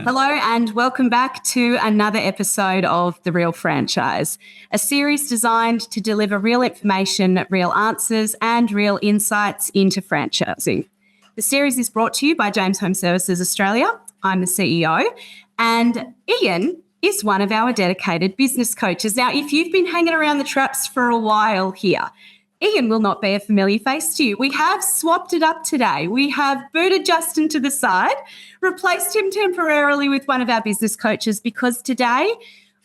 Hello and welcome back to another episode of The Real Franchise, a series designed to deliver real information, real answers and real insights into franchising. The series is brought to you by James Home Services Australia. I'm the CEO and Ian is one of our dedicated business coaches. Now, if you've been hanging around the traps for a while here, Ian will not be a familiar face to you. We have swapped it up today. We have booted Justin to the side, replaced him temporarily with one of our business coaches because today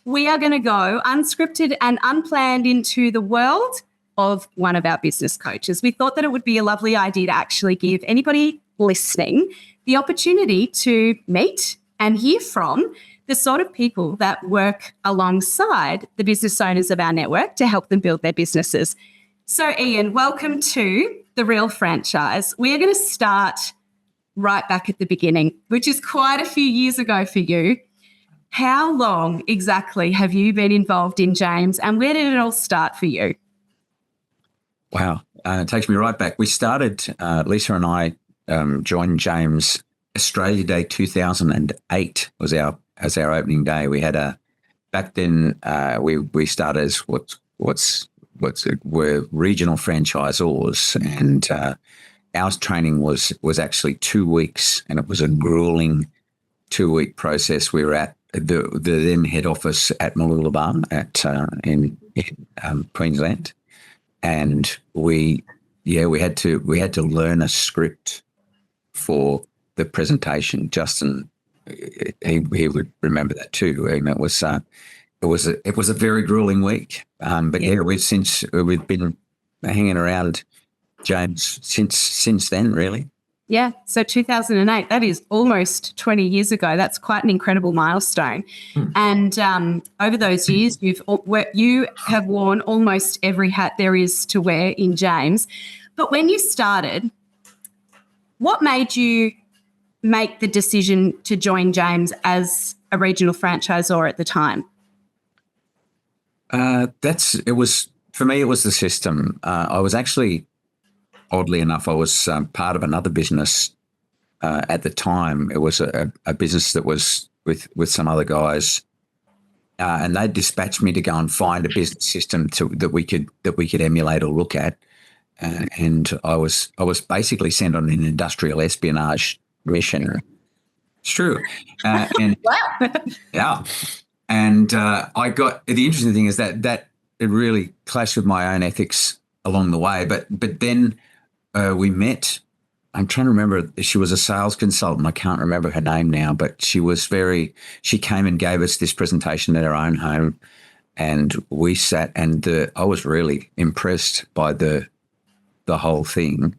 we are going to go unscripted and unplanned into the world of one of our business coaches. We thought that it would be a lovely idea to actually give anybody listening the opportunity to meet and hear from the sort of people that work alongside the business owners of our network to help them build their businesses. So, Ian, welcome to The Real Franchise. We're going to start right back at the beginning, which is quite a few years ago for you. How long exactly have you been involved in James and where did it all start for you? Wow. It takes me right back. We started, Lisa and I joined James Australia Day 2008 was our opening day. We had back then we started as were regional franchisors, and our training was actually 2 weeks, and it was a grueling 2-week process. We were at the then head office at Mooloolaba in Queensland, and we had to learn a script for the presentation. Justin, he would remember that too. And it was a very grueling week. But we've been hanging around James since then, really. Yeah. So 2008, that is almost 20 years ago. That's quite an incredible milestone. And over those years, you have worn almost every hat there is to wear in James. But when you started, what made you make the decision to join James as a regional franchisor at the time? For me, it was the system. I was actually, oddly enough, I was part of another business at the time. It was a business that was with some other guys, and they dispatched me to go and find a business system that we could emulate or look at. And I was basically sent on an industrial espionage mission. It's true. And wow. Yeah. And I got the interesting thing is that it really clashed with my own ethics along the way. But then we met. I'm trying to remember. She was a sales consultant. I can't remember her name now, but she came and gave us this presentation at our own home, and we sat. And I was really impressed by the whole thing,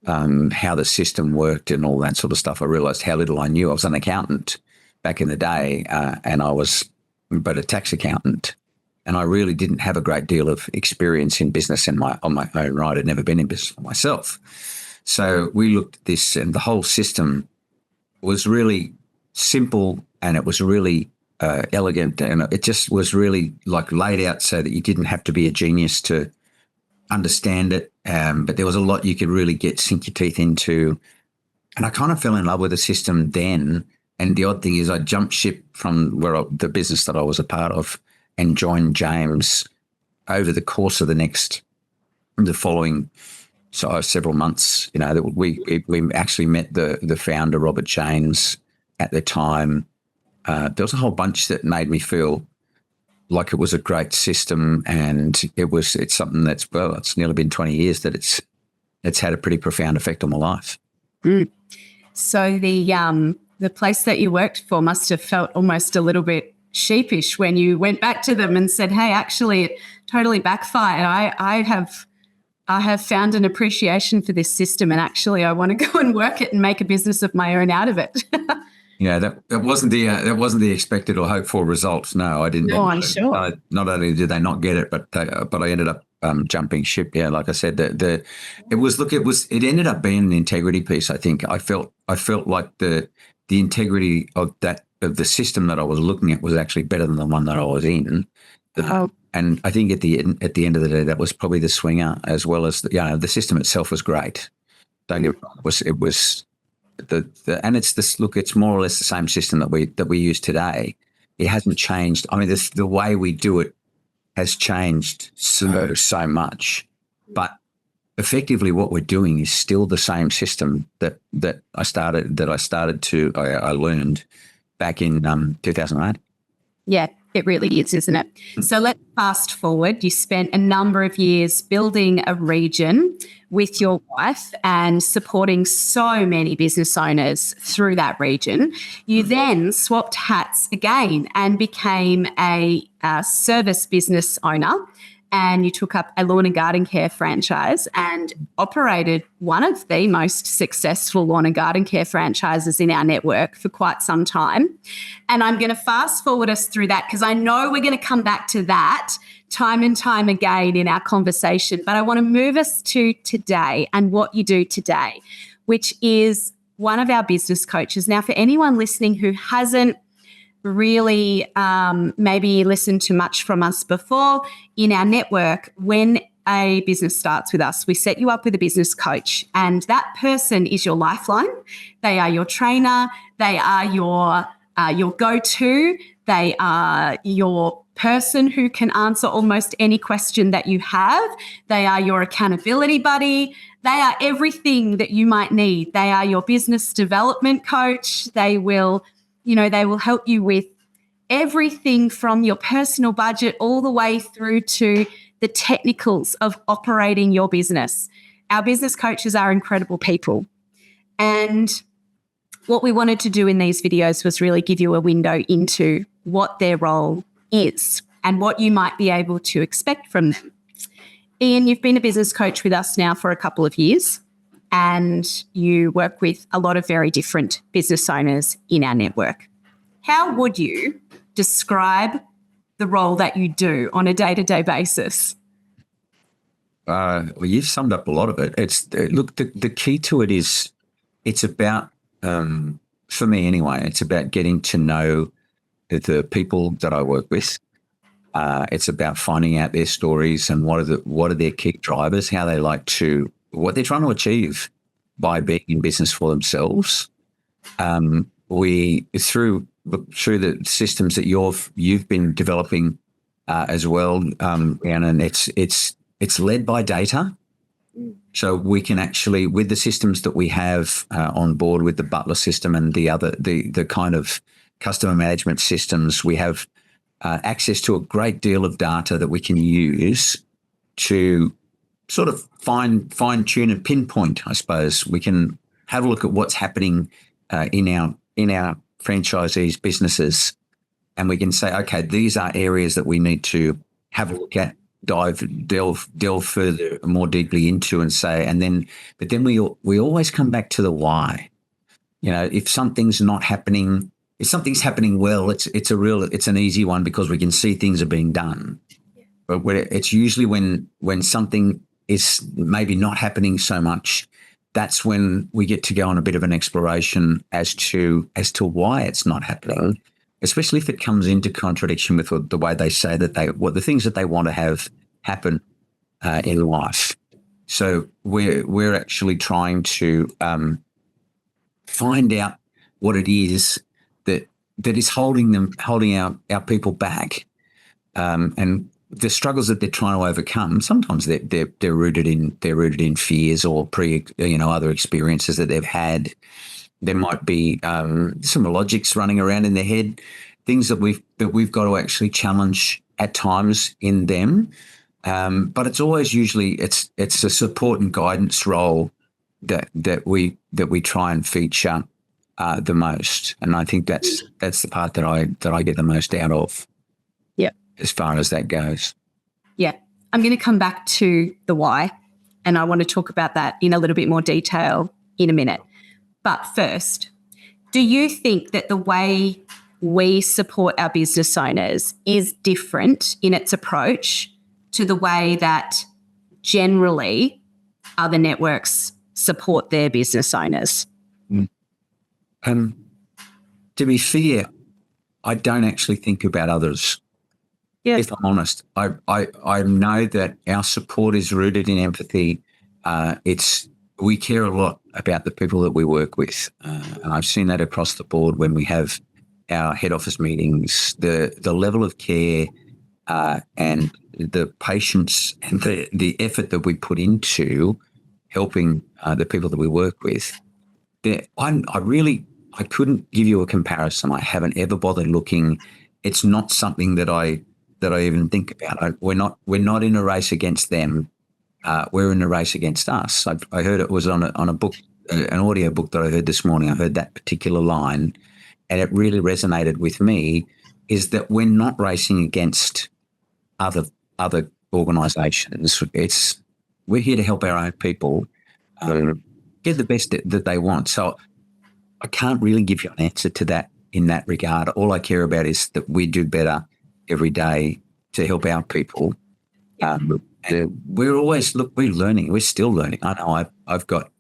how the system worked and all that sort of stuff. I realised how little I knew. I was an accountant back in the day, and I was but a tax accountant, and I really didn't have a great deal of experience in business on my own right. I'd never been in business myself. So we looked at this, and the whole system was really simple, and it was really elegant, and it just was really like laid out so that you didn't have to be a genius to understand it. But there was a lot you could really sink your teeth into, and I kind of fell in love with the system then. And the odd thing is I jumped ship from the business that I was a part of and joined James over the course of the following several months. You know, that we actually met the founder, Robert James, at the time. There was a whole bunch that made me feel like it was a great system, and it's something it's nearly been 20 years that it's had a pretty profound effect on my life. So the place that you worked for must have felt almost a little bit sheepish when you went back to them and said, hey, actually it totally backfired. I have found an appreciation for this system, and actually I want to go and work it and make a business of my own out of it. Yeah, that wasn't the expected or hoped for result. No, I didn't. Oh, I'm sure. Not only did they not get it, but I ended up jumping ship. Yeah, like I said, it ended up being an integrity piece. I think I felt like the integrity of the system that I was looking at was actually better than the one that I was in. And I think at the end of the day, that was probably the swinger, as well as the system itself was great. Don't get me wrong, it was and it's this, look, it's more or less the same system that we use today. It hasn't changed. I mean, the way we do it has changed so much, but effectively what we're doing is still the same system that I learned back in 2008. Yeah, it really is, isn't it? So let's fast forward. You spent a number of years building a region with your wife and supporting so many business owners through that region. You then swapped hats again and became a service business owner, and you took up a lawn and garden care franchise and operated one of the most successful lawn and garden care franchises in our network for quite some time. And I'm going to fast forward us through that because I know we're going to come back to that time and time again in our conversation. But I want to move us to today and what you do today, which is one of our business coaches. Now, for anyone listening who hasn't really maybe listened to much from us before, in our network, when a business starts with us, we set you up with a business coach, and that person is your lifeline. They are your trainer. They are your go-to. They are your person who can answer almost any question that you have. They are your accountability buddy. They are everything that you might need. They are your business development coach. They will help you with everything from your personal budget all the way through to the technicals of operating your business. Our business coaches are incredible people. And what we wanted to do in these videos was really give you a window into what their role is and what you might be able to expect from them. Ian, you've been a business coach with us now for a couple of years, and you work with a lot of very different business owners in our network. How would you describe the role that you do on a day-to-day basis? Well, you've summed up a lot of it. The key to it is it's about, for me anyway, it's about getting to know the people that I work with. It's about finding out their stories and what are their key drivers, what they're trying to achieve by being in business for themselves. We through the systems that you've been developing as well, Rhiannon, it's led by data. So we can actually, with the systems that we have on board with the Butler system and the kind of customer management systems, we have access to a great deal of data that we can use to sort of fine tune and pinpoint. I suppose we can have a look at what's happening in our franchisees' businesses, and we can say, okay, these are areas that we need to have a look at, delve further, more deeply into, and say, but then we always come back to the why. If something's not happening, if something's happening well, it's an easy one because we can see things are being done. But it's usually when something is maybe not happening so much, that's when we get to go on a bit of an exploration as to why it's not happening, especially if it comes into contradiction with the way they say that the things that they want to have happen in life. So we're actually trying to find out what it is that is holding our people back, and the struggles that they're trying to overcome. Sometimes they're rooted in fears or other experiences that they've had. There might be some logics running around in their head, things that we've got to actually challenge at times in them. But it's always usually it's a support and guidance role that we try and feature the most, and I think that's the part that I get the most out of. Yeah, as far as that goes. Yeah, I'm going to come back to the why, and I want to talk about that in a little bit more detail in a minute. But first, do you think that the way we support our business owners is different in its approach to the way that generally other networks support their business owners? To be fair, I don't actually think about others. Yeah. If I'm honest, I know that our support is rooted in empathy. It's we care a lot about the people that we work with. And I've seen that across the board when we have our head office meetings, the level of care and the patience and the effort that we put into helping the people that we work with. I couldn't give you a comparison. I haven't ever bothered looking. It's not something that I even think about. We're not in a race against them. We're in a race against us. I heard it was on a book, an audio book that I heard this morning. I heard that particular line, and it really resonated with me. Is that we're not racing against other organisations. We're here to help our own people get the best that they want. So I can't really give you an answer to that in that regard. All I care about is that we do better every day to help our people. We're learning. We're still learning. I know I've got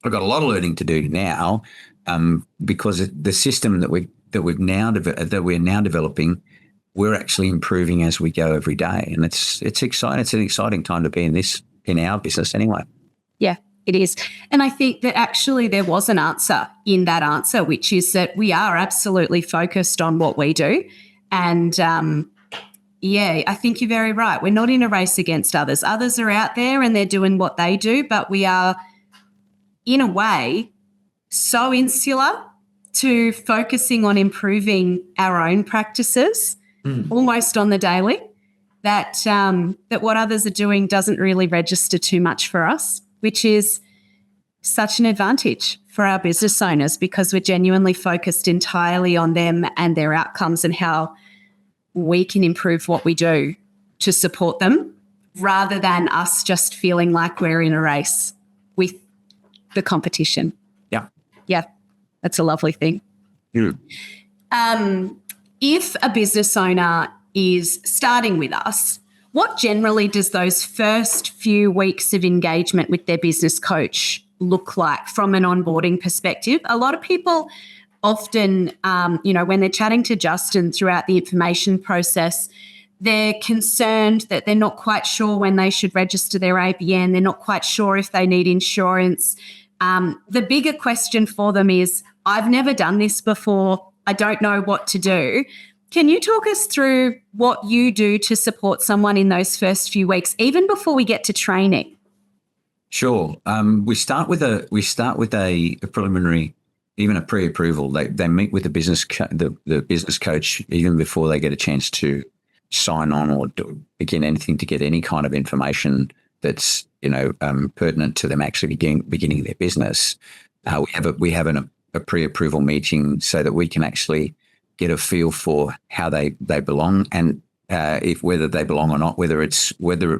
a lot of learning to do now because the system that we're now developing, we're actually improving as we go every day, and it's exciting. It's an exciting time to be in our business anyway. Yeah, it is. And I think that actually there was an answer in that answer, which is that we are absolutely focused on what we do. And I think you're very right. We're not in a race against others. Others are out there and they're doing what they do, but we are, in a way, so insular to focusing on improving our own practices almost on the daily that what others are doing doesn't really register too much for us, which is such an advantage for our business owners because we're genuinely focused entirely on them and their outcomes and how we can improve what we do to support them rather than us just feeling like we're in a race with the competition. Yeah, that's a lovely thing. If a business owner is starting with us, what generally does those first few weeks of engagement with their business coach look like from an onboarding perspective? A lot of people often, when they're chatting to Justin throughout the information process, they're concerned that they're not quite sure when they should register their ABN. They're not quite sure if they need insurance. The bigger question for them is, I've never done this before. I don't know what to do. Can you talk us through what you do to support someone in those first few weeks, even before we get to training? Sure. We start with a preliminary, even a pre-approval. They meet with the business coach even before they get a chance to sign on or begin anything to get any kind of information that's pertinent to them actually beginning their business. We have a pre-approval meeting so that we can actually get a feel for how they belong and whether they belong or not, whether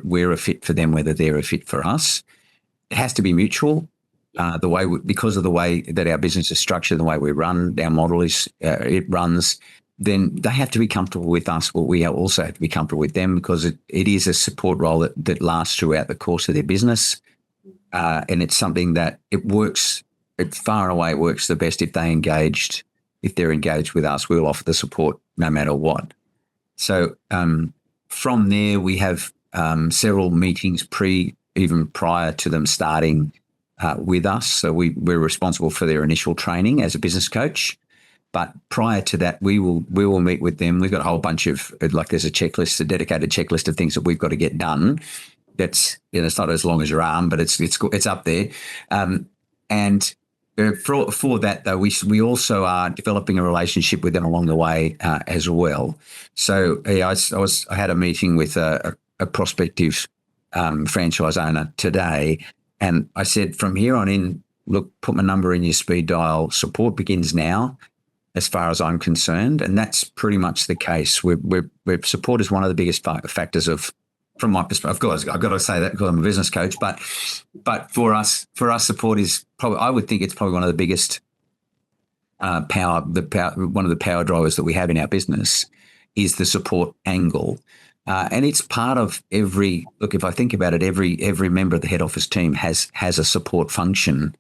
we're a fit for them, whether they're a fit for us. It has to be mutual. Because of the way that our business is structured, the way we run, our model it runs. Then they have to be comfortable with us. Well, we also have to be comfortable with them because it is a support role that lasts throughout the course of their business, and it's something that it works. It far and away works the best if they're engaged with us. We'll offer the support no matter what. So from there, we have several meetings even prior to them starting with us. So we're responsible for their initial training as a business coach. But prior to that, we will meet with them. We've got a whole bunch of there's a checklist, a dedicated checklist of things that we've got to get done. That's it's not as long as your arm, but it's up there. And for that though, we also are developing a relationship with them along the way as well. So I had a meeting with a prospective franchise owner today, and I said from here on in, look, put my number in your speed dial. Support begins now, as far as I'm concerned, and that's pretty much the case. Support is one of the biggest factors from my perspective. Of course, I've got to say that because I'm a business coach, but for us, support is probably, I would think it's probably one of the biggest one of the power drivers that we have in our business is the support angle. And it's part of if I think about it, every member of the head office team has a support function,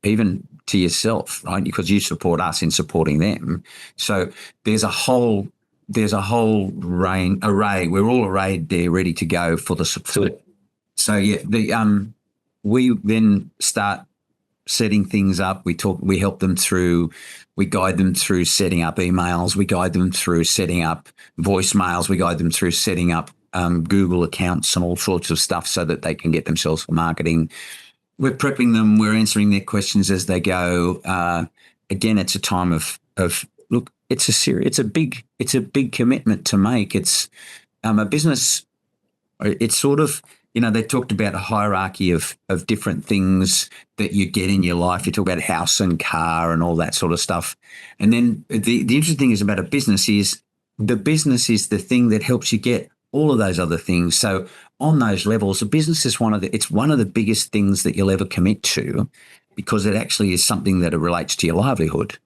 even to yourself, right? Because you support us in supporting them. So there's a whole array. We're all arrayed there, ready to go for the support. So yeah, we then start setting things up. We help them through, we guide them through setting up emails. We guide them through setting up voicemails. We guide them through setting up Google accounts and all sorts of stuff so that they can get themselves for marketing. We're prepping them. We're answering their questions as they go. Again, it's a time of look. It's a big commitment to make. It's a business. It's sort of, they talked about a hierarchy of different things that you get in your life. You talk about house and car and all that sort of stuff. And then the interesting thing is about a business is the business is the thing that helps you get all of those other things. So on those levels, a business is one of the biggest things that you'll ever commit to, because it actually is something that relates to your livelihood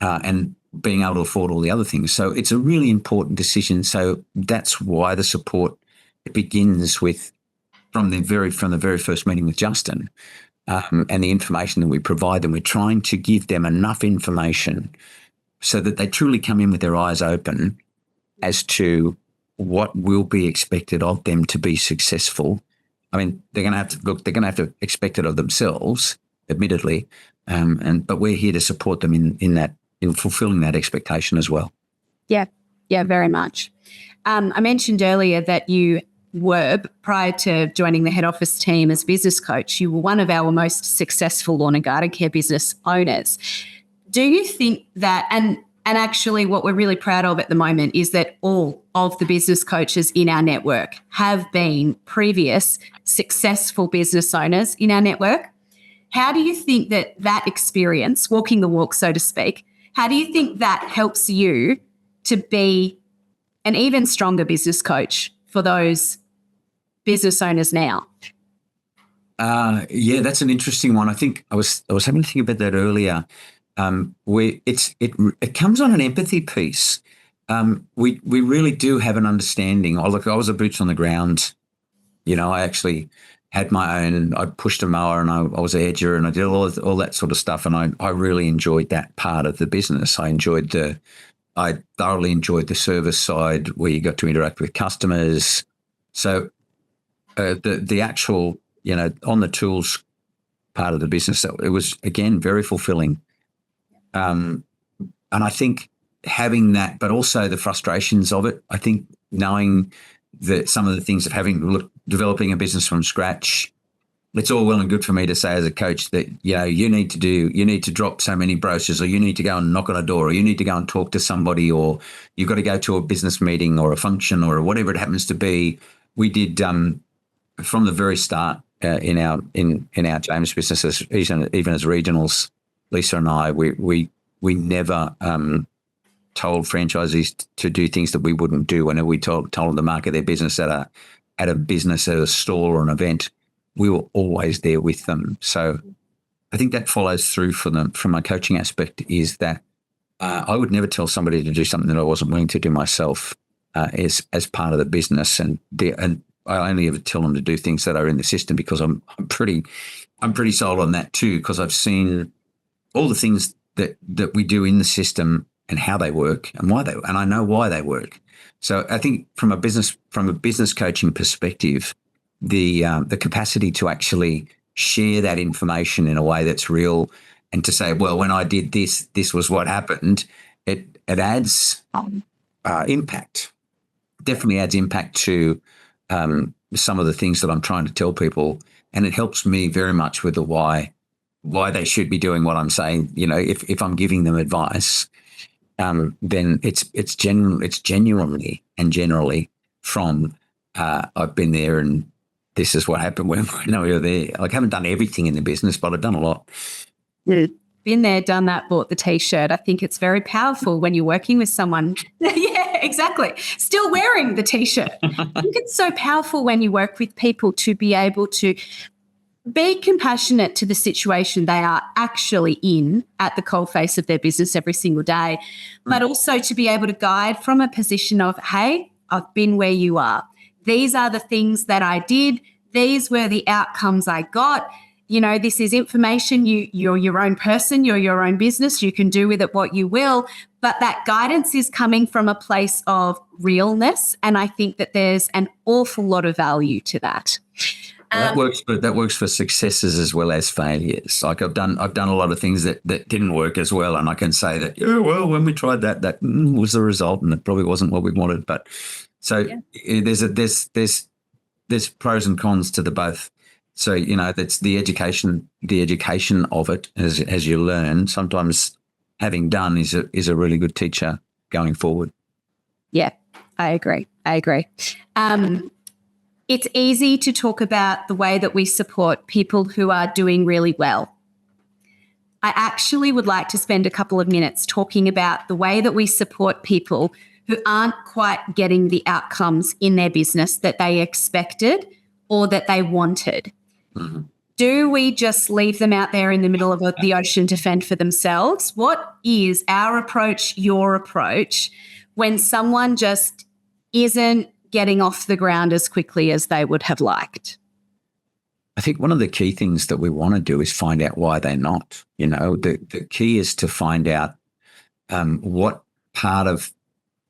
and being able to afford all the other things. So it's a really important decision. So that's why the support, it begins with from the very first meeting with Justin, and the information that we provide them. We're trying to give them enough information so that they truly come in with their eyes open as to what will be expected of them to be successful. I mean, they're going to have to expect it of themselves, admittedly, but we're here to support them in fulfilling that expectation as well. Yeah, very much. I mentioned earlier that you were, prior to joining the head office team as business coach, you were one of our most successful Lawn & Garden Care business owners. Do you think that, and actually what we're really proud of at the moment is that all of the business coaches in our network have been previous successful business owners in our network. How do you think that experience, walking the walk, so to speak, how do you think that helps you to be an even stronger business coach for those business owners now? Yeah, that's an interesting one. I think I was having to think about that earlier. Where it comes on an empathy piece. We really do have an understanding. I was a boots on the ground. I actually had my own, and I pushed a mower, and I was a hedger, and I did all that sort of stuff. And I really enjoyed that part of the business. I thoroughly enjoyed the service side where you got to interact with customers. So the actual, on the tools part of the business, it was, again, very fulfilling. And I think having that, but also the frustrations of it, I think knowing that some of the things of developing a business from scratch, it's all well and good for me to say as a coach that, you need to drop so many brochures, or you need to go and knock on a door, or you need to go and talk to somebody, or you've got to go to a business meeting or a function or whatever it happens to be. We did, from the very start in our James businesses, even as regionals, Lisa and I, we never told franchisees to do things that we wouldn't do. Whenever we told them to market their business at a stall or an event, we were always there with them. So I think that follows through for them from a coaching aspect, is that I would never tell somebody to do something that I wasn't willing to do myself as part of the business, and I only ever tell them to do things that are in the system, because I'm pretty sold on that too, because I've seen all the things that we do in the system and how they work and and I know why they work. So I think from a business coaching perspective, the capacity to actually share that information in a way that's real, and to say, well, when I did this was what happened, it adds impact. Definitely adds impact to some of the things that I'm trying to tell people, and it helps me very much with the why they should be doing what I'm saying. If I'm giving them advice, then it's genuinely and generally from I've been there, and this is what happened when we were there. Like, I haven't done everything in the business, but I've done a lot. Been there, done that, bought the T-shirt. I think it's very powerful when you're working with someone. Yeah, exactly. Still wearing the T-shirt. I think it's so powerful when you work with people to be able to be compassionate to the situation they are actually in at the coalface of their business every single day, but also to be able to guide from a position of, hey, I've been where you are. These are the things that I did. These were the outcomes I got. This is information. You're your own person. You're your own business. You can do with it what you will. But that guidance is coming from a place of realness. And I think that there's an awful lot of value to that. That works for successes as well as failures. Like I've done a lot of things that didn't work as well, and I can say that when we tried that was the result, and it probably wasn't what we wanted. But so there's pros and cons to the both. So that's the education of it as you learn. Sometimes having done is a really good teacher going forward. Yeah, I agree. It's easy to talk about the way that we support people who are doing really well. I actually would like to spend a couple of minutes talking about the way that we support people who aren't quite getting the outcomes in their business that they expected or that they wanted. Mm-hmm. Do we just leave them out there in the middle of the ocean to fend for themselves? What is our approach, your approach, when someone just isn't getting off the ground as quickly as they would have liked? I think one of the key things that we want to do is find out why they're not. The key is to find out what part of,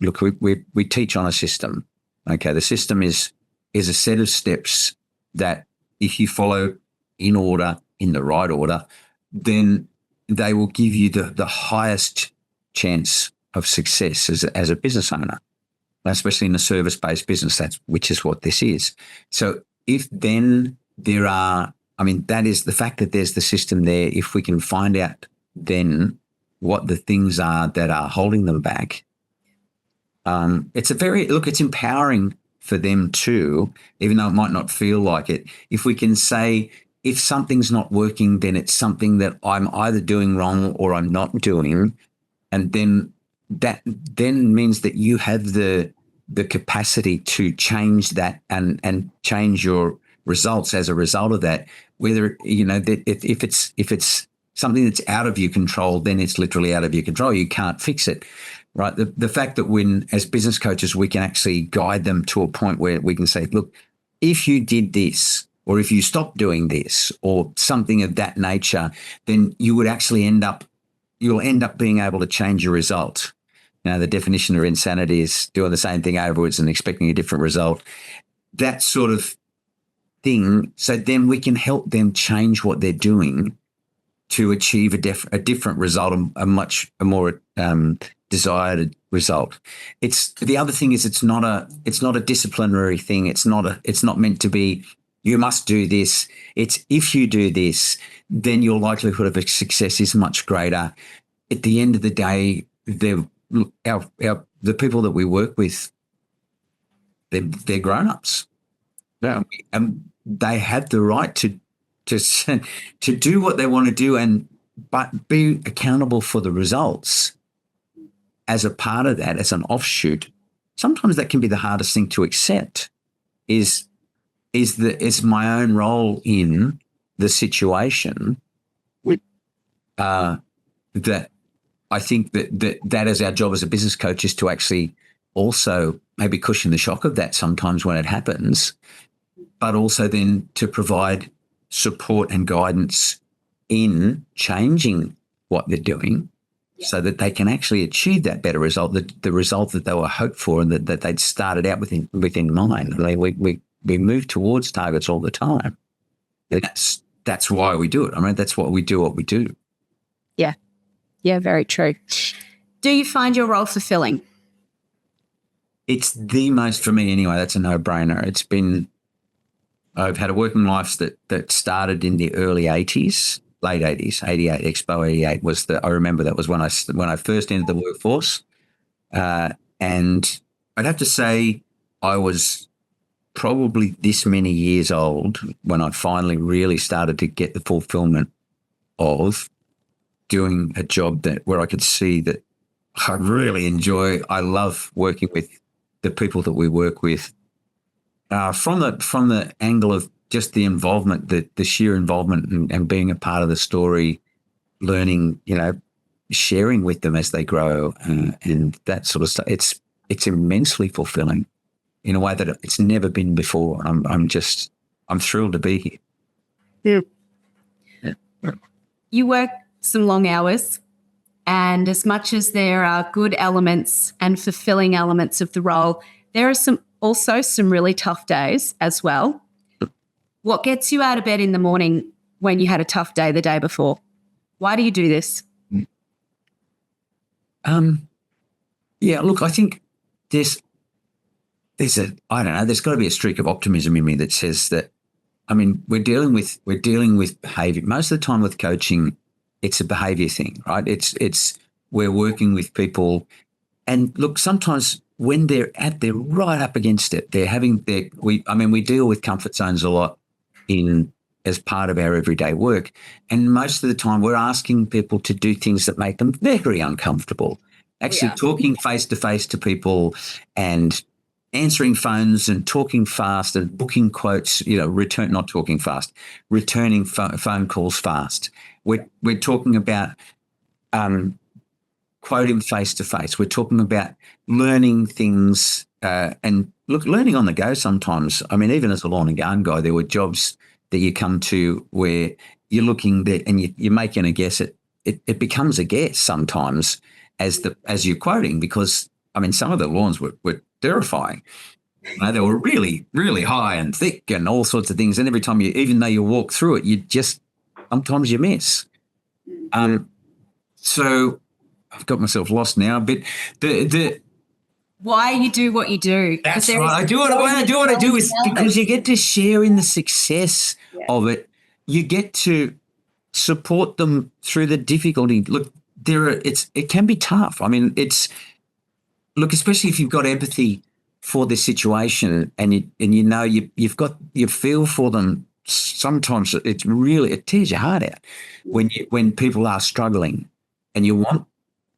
look, we teach on a system. Okay, the system is a set of steps that if you follow in order, in the right order, then they will give you the highest chance of success as a business owner, especially in a service-based business, which is what this is. So if then that is the fact that there's the system there, if we can find out then what the things are that are holding them back, it's empowering for them too, even though it might not feel like it. If we can say, if something's not working, then it's something that I'm either doing wrong or I'm not doing. And then that then means that you have the capacity to change that and change your results as a result of that. Whether, that if it's something that's out of your control, then it's literally out of your control. You can't fix it. Right. The fact that when, as business coaches, we can actually guide them to a point where we can say, look, if you did this, or if you stopped doing this, or something of that nature, then you would actually you'll end up being able to change your result. The definition of insanity is doing the same thing overwards and expecting a different result. That sort of thing. So then we can help them change what they're doing to achieve a different result, a more desired result. It's the other thing is it's not a disciplinary thing. It's not meant to be, you must do this. It's, if you do this, then your likelihood of success is much greater. At the end of the day, the people that we work with, they're grown-ups. Yeah. And they have the right to do what they want to do, but be accountable for the results. As a part of that, as an offshoot, sometimes that can be the hardest thing to accept. Is my own role in the situation. That I think that is our job as a business coach, is to actually also maybe cushion the shock of that sometimes when it happens, but also then to provide support and guidance in changing what they're doing, so that they can actually achieve that better result, the result that they were hoped for and that they'd started out within mind. We move towards targets all the time. That's why we do it. That's why we do what we do. Yeah. Yeah, very true. Do you find your role fulfilling? It's the most, for me anyway, that's a no-brainer. I've had a working life that started in the early 80s, late 80s, 88, Expo 88 was I remember that was when I first entered the workforce. And I'd have to say I was probably this many years old when I finally really started to get the fulfillment of doing a job where I could see that I really enjoy. I love working with the people that we work with. From the angle of just the involvement, the sheer involvement and being a part of the story, learning, sharing with them as they grow and that sort of stuff. It's immensely fulfilling in a way that it's never been before. I'm thrilled to be here. Yeah. You work some long hours, and as much as there are good elements and fulfilling elements of the role, there are also some really tough days as well. What gets you out of bed in the morning when you had a tough day the day before? Why do you do this? Yeah, look, I think there's there's got to be a streak of optimism in me that says that, I mean, we're dealing with behavior. Most of the time with coaching, it's a behavior thing, right? We're working with people, and look, sometimes when they're right up against it, we deal with comfort zones a lot as part of our everyday work. And most of the time we're asking people to do things that make them very uncomfortable. Actually talking face to face to people and answering phones and talking fast and booking quotes, not talking fast, returning phone calls fast. We're talking about quoting face to face. We're talking about learning things and learning on the go sometimes. I mean, even as a lawn and garden guy, there were jobs that you come to where you're looking there and you're making a guess. It becomes a guess sometimes as you're quoting, because I mean, some of the lawns were terrifying. They were really, really high and thick and all sorts of things. And every time even though you walk through it, sometimes you miss. So I've got myself lost now, but why you do what you do. That's right. I do what I do is because you get to share in the success of it. You get to support them through the difficulty. Look, it can be tough. I mean, especially if you've got empathy for the situation and you feel for them. Sometimes it tears your heart out when people are struggling and you want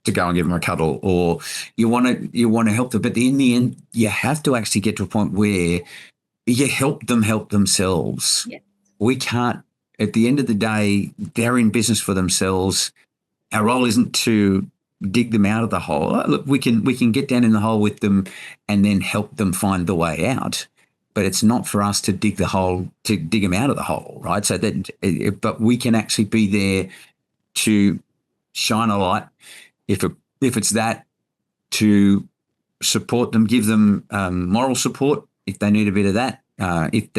to go and give them a cuddle, or you want to help them, but in the end you have to actually get to a point where you help them help themselves. Yeah. We can't. At the end of the day, they're in business for themselves. Our role isn't to dig them out of the hole. Look, we can get down in the hole with them and then help them find the way out. But it's not for us to dig them out of the hole, right? So but we can actually be there to shine a light, if it's that, to support them, give them moral support if they need a bit of that. If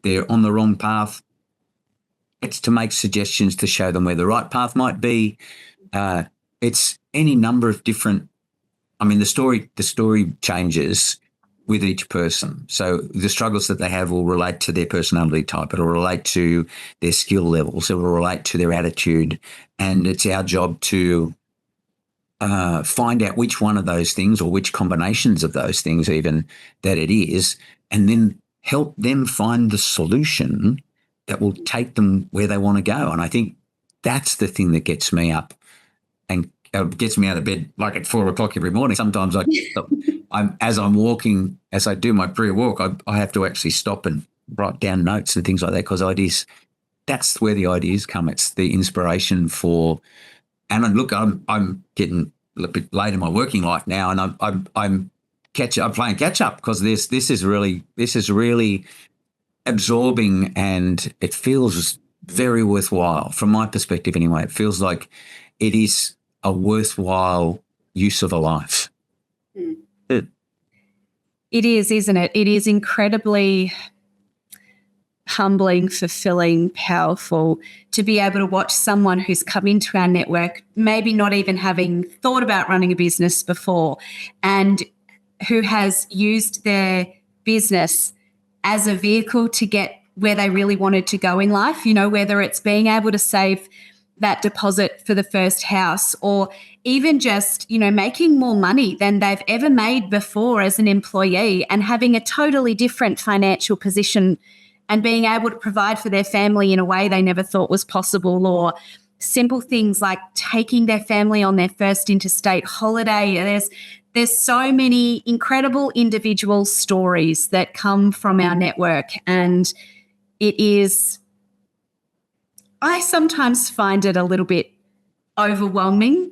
they're on the wrong path, it's to make suggestions to show them where the right path might be. It's any number of different. I mean, the story changes with each person. So the struggles that they have will relate to their personality type. It'll relate to their skill levels. It will relate to their attitude. And it's our job to find out which one of those things, or which combinations of those things even, that it is, and then help them find the solution that will take them where they want to go. And I think that's the thing that gets me up and gets me out of bed like at 4 o'clock every morning. Sometimes as I'm walking, as I do my pre-walk, I have to actually stop and write down notes and things like that, because that's where the ideas come. It's the inspiration for. And look, I'm getting a bit late in my working life now, and I'm playing catch up, because this is really absorbing, and it feels very worthwhile from my perspective anyway. It feels like it is a worthwhile use of a life. It is, isn't it? It is incredibly humbling, fulfilling, powerful to be able to watch someone who's come into our network, maybe not even having thought about running a business before, and who has used their business as a vehicle to get where they really wanted to go in life, whether it's being able to save that deposit for the first house, or even just, making more money than they've ever made before as an employee, and having a totally different financial position and being able to provide for their family in a way they never thought was possible, or simple things like taking their family on their first interstate holiday. There's so many incredible individual stories that come from our network, and I sometimes find it a little bit overwhelming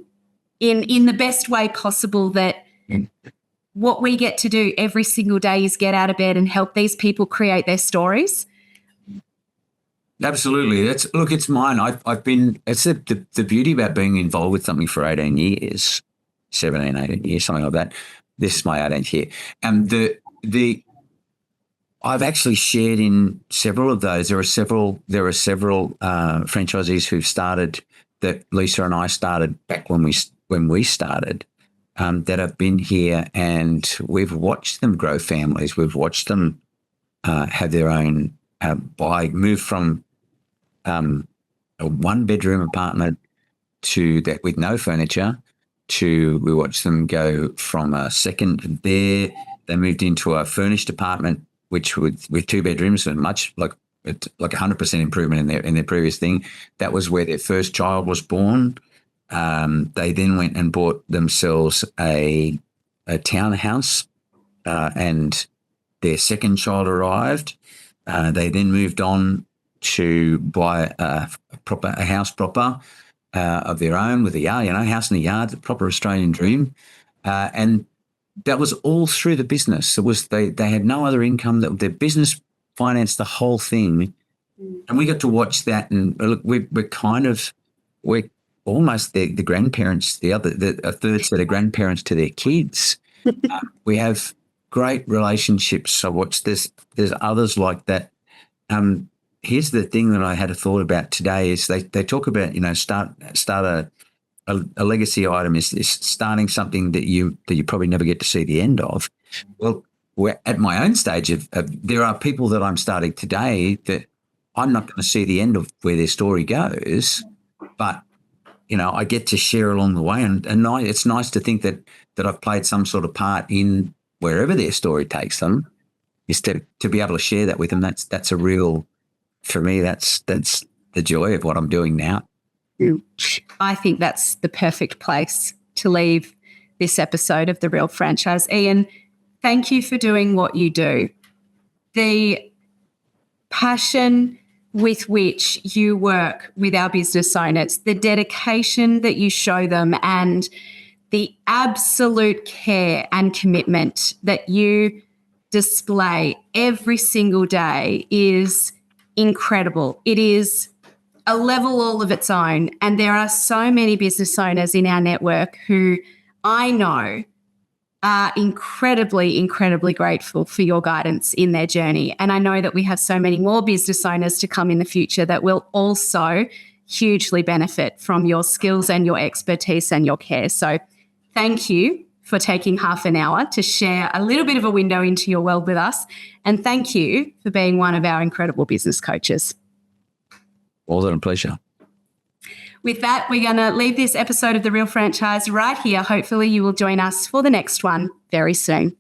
in the best way possible, that what we get to do every single day is get out of bed and help these people create their stories. Absolutely. It's mine. It's the beauty about being involved with something for 18 years, 17, 18 years, something like that. This is my 18th year. And I've actually shared in several of those. There are several franchisees who've started that Lisa and I started back when we started, that have been here, and we've watched them grow families. We've watched them have their own move from a 1-bedroom apartment to that with no furniture to we watched them go from a second there. They moved into a furnished apartment, which with 2 bedrooms and much like 100% improvement in their previous thing. That was where their first child was born. They then went and bought themselves a townhouse, and their second child arrived. They then moved on to buy a house proper of their own with a yard, house in a yard, the proper Australian dream. And that was all through the business. It was they had no other income. That their business financed the whole thing, and we got to watch that. And look, we're almost the grandparents, a third set of grandparents to their kids. We have great relationships. I watched this. There's others like that. Here's the thing that I had a thought about today is they talk about, start a legacy item is starting something that you probably never get to see the end of. Well, we're at my own stage of there are people that I'm starting today that I'm not going to see the end of where their story goes, but I get to share along the way, and it's nice to think that I've played some sort of part in wherever their story takes them. Is to be able to share that with them. That's a real, for me, that's the joy of what I'm doing now. I think that's the perfect place to leave this episode of The Real Franchise. Ian, thank you for doing what you do. The passion with which you work with our business owners, the dedication that you show them, and the absolute care and commitment that you display every single day is incredible. It is a level all of its own. And there are so many business owners in our network who I know are incredibly, incredibly grateful for your guidance in their journey. And I know that we have so many more business owners to come in the future that will also hugely benefit from your skills and your expertise and your care. So thank you for taking half an hour to share a little bit of a window into your world with us. And thank you for being one of our incredible business coaches. More than a pleasure. With that, we're going to leave this episode of The Real Franchise right here. Hopefully you will join us for the next one very soon.